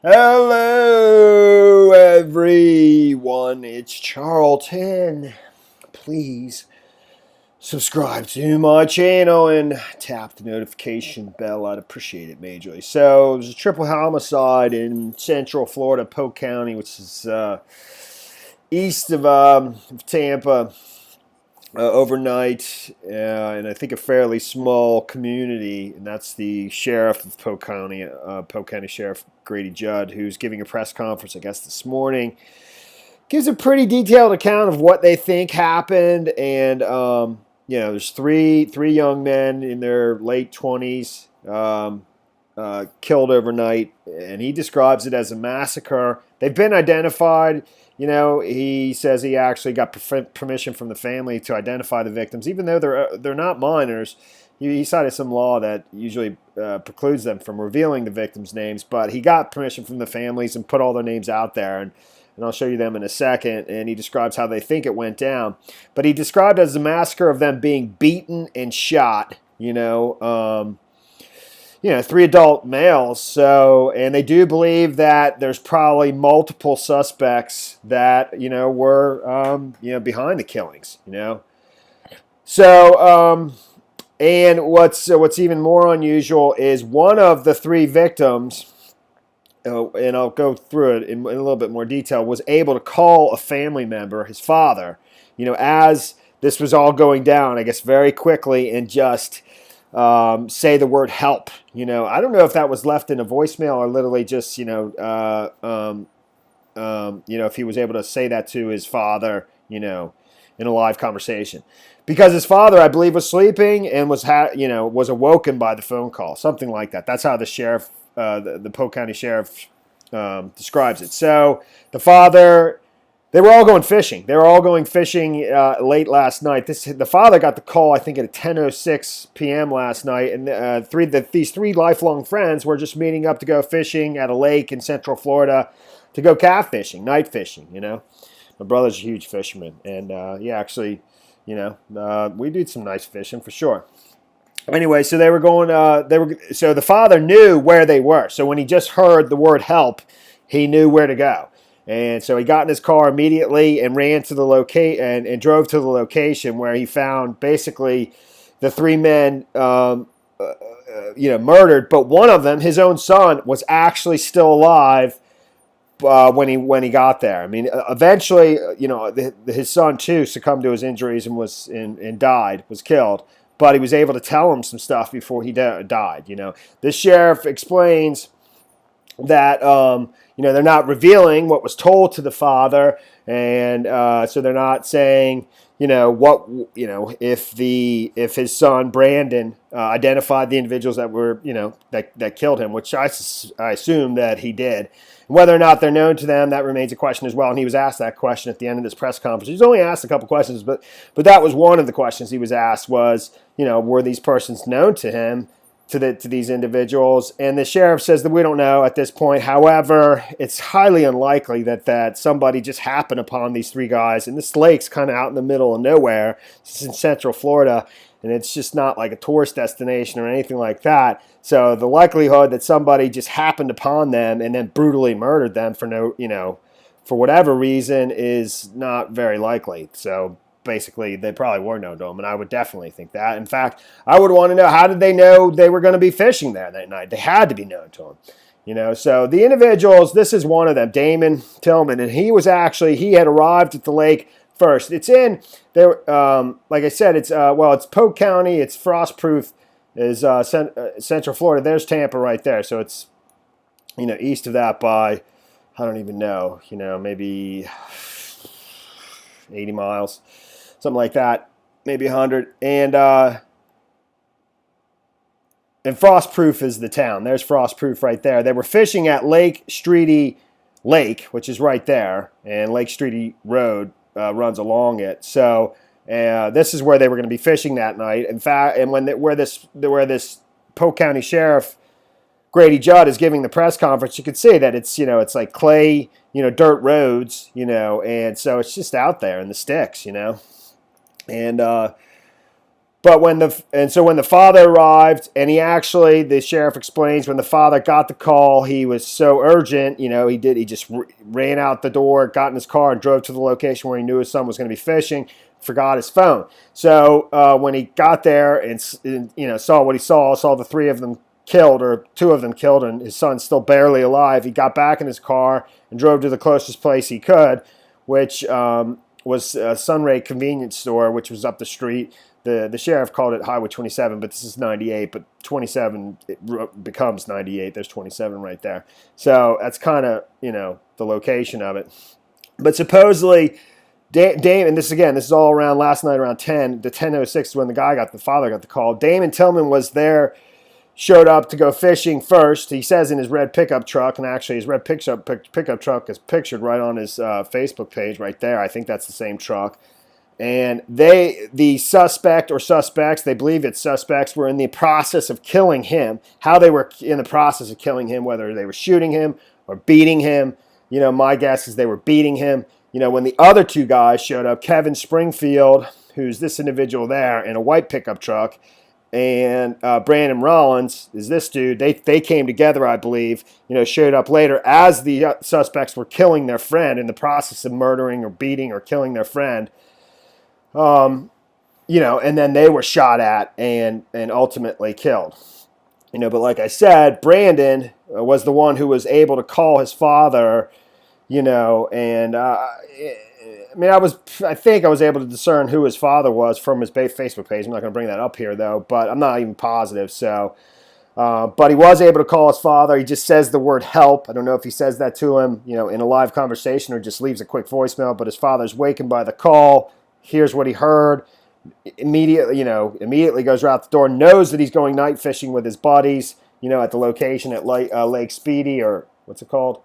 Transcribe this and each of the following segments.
Hello, everyone. It's Charlton. Please subscribe to my channel and tap the notification bell. I'd appreciate it majorly. So, there's a triple homicide in central Florida, Polk County, which is east of Tampa. Overnight, and I think a fairly small community, and that's the sheriff of Polk County Sheriff Grady Judd, who's giving a press conference, I guess, this morning. Gives a pretty detailed account of what they think happened, and there's three young men in their late 20s killed overnight, and he describes it as a massacre. They've been identified. He says he actually got permission from the family to identify the victims, even though they're not minors. He cited some law that usually precludes them from revealing the victims' names, but he got permission from the families and put all their names out there, and I'll show you them in a second, and he describes how they think it went down. But he described it as a massacre of them being beaten and shot, three adult males. So, and they do believe that there's probably multiple suspects that were behind the killings. So, and what's even more unusual is one of the three victims, and I'll go through it in a little bit more detail, was able to call a family member, his father, as this was all going down, I guess, very quickly, and just say the word help. I don't know if that was left in a voicemail or literally just, if he was able to say that to his father, in a live conversation. Because his father, I believe, was sleeping and was awoken by the phone call, something like that. That's how the sheriff, the Polk County Sheriff, describes it. So the father. They were all going fishing. They were all going fishing late last night. The father got the call, I think, at 10:06 p.m. last night, and these three lifelong friends were just meeting up to go fishing at a lake in Central Florida to go catfishing, night fishing. My brother's a huge fisherman, and he actually, we did some nice fishing for sure. Anyway, so they were going. So the father knew where they were. So when he just heard the word help, he knew where to go. And so he got in his car immediately and ran to the location and drove to the location where he found basically the three men, murdered. But one of them, his own son, was actually still alive when he got there. I mean, eventually, his son too succumbed to his injuries and died, was killed. But he was able to tell him some stuff before he died. This sheriff explains that they're not revealing what was told to the father, and so they're not saying if his son Brandon identified the individuals that were that killed him, which I assume that he did. Whether or not they're known to them, that remains a question as well. And he was asked that question at the end of this press conference. He was only asked a couple questions, but that was one of the questions he was asked was, were these persons known to him? To these individuals, and the sheriff says that we don't know at this point. However, it's highly unlikely that somebody just happened upon these three guys, and this lake's kind of out in the middle of nowhere. It's in Central Florida, and it's just not like a tourist destination or anything like that. So the likelihood that somebody just happened upon them and then brutally murdered them for whatever reason is not very likely. So basically, they probably were known to him, and I would definitely think that. In fact, I would want to know, how did they know they were going to be fishing there that night? They had to be known to him. So the individuals, this is one of them, Damon Tillman, and he had arrived at the lake first. It's in there, like I said, it's Polk County, it's Frostproof, is Central Florida. There's Tampa right there, so it's east of that by, I don't even know, maybe 80 miles. Something like that, maybe 100. And Frostproof is the town. There's Frostproof right there. They were fishing at Lake Streety Lake, which is right there, and Lake Streety Road runs along it. So this is where they were going to be fishing that night. In fact, and where this Polk County Sheriff Grady Judd is giving the press conference, you could see that it's like clay, dirt roads, and so it's just out there in the sticks, And But when the father arrived, and the sheriff explains, when the father got the call, he was so urgent, he just ran out the door, got in his car, and drove to the location where he knew his son was going to be fishing, forgot his phone. So when he got there and saw what he saw the three of them killed, or two of them killed, and his son's still barely alive, he got back in his car and drove to the closest place he could, which was Sunray convenience store, which was up the street. The sheriff called it Highway 27, but this is 98. But 27 becomes 98. There's 27 right there. So that's kind of the location of it. But supposedly, and this is all around last night around 10. The 10:06 is when the father got the call. Damon Tillman was there. Showed up to go fishing first. He says in his red pickup truck, and actually his red pickup truck is pictured right on his Facebook page right there. I think that's the same truck. And the suspect or suspects, they believe it's suspects, were in the process of killing him. How they were in the process of killing him, whether they were shooting him or beating him. My guess is they were beating him. When the other two guys showed up, Kevin Springfield, who's this individual there, in a white pickup truck, and Brandon Rollins is this dude. They came together, I believe, showed up later as the suspects were killing their friend, in the process of murdering or beating or killing their friend. And then they were shot at and ultimately killed. But like I said, Brandon was the one who was able to call his father, and I think I was able to discern who his father was from his Facebook page. I'm not going to bring that up here, though, but I'm not even positive. So, but he was able to call his father. He just says the word help. I don't know if he says that to him, in a live conversation, or just leaves a quick voicemail. But his father's wakened by the call, hears what he heard, immediately goes right out the door, knows that he's going night fishing with his buddies, at the location at Lake Streety, or what's it called?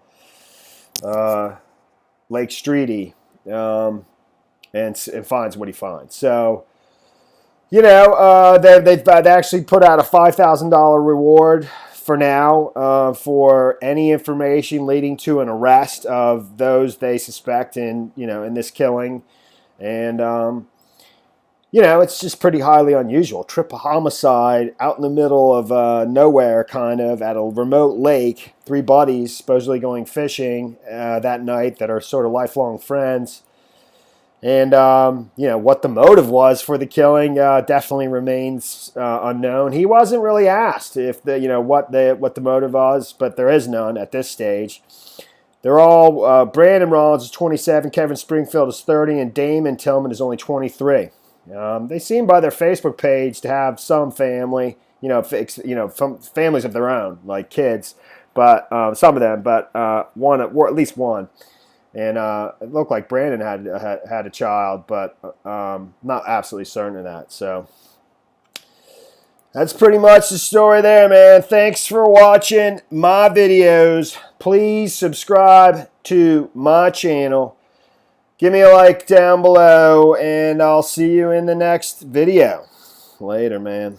Lake Streety. And finds what he finds. So, they've actually put out a $5,000 reward for now for any information leading to an arrest of those they suspect in this killing. And, it's just pretty highly unusual. Triple homicide out in the middle of nowhere, kind of, at a remote lake. Three buddies supposedly going fishing that night that are sort of lifelong friends. And, what the motive was for the killing definitely remains unknown. He wasn't really asked if what the motive was, but there is none at this stage. They're all, Brandon Rollins is 27, Kevin Springfield is 30, and Damon Tillman is only 23. They seem by their Facebook page to have some family, families of their own, like kids, but some of them, but one, or at least one. And it looked like Brandon had a child, but not absolutely certain of that. So that's pretty much the story there, man. Thanks for watching my videos. Please subscribe to my channel. Give me a like down below, and I'll see you in the next video. Later, man.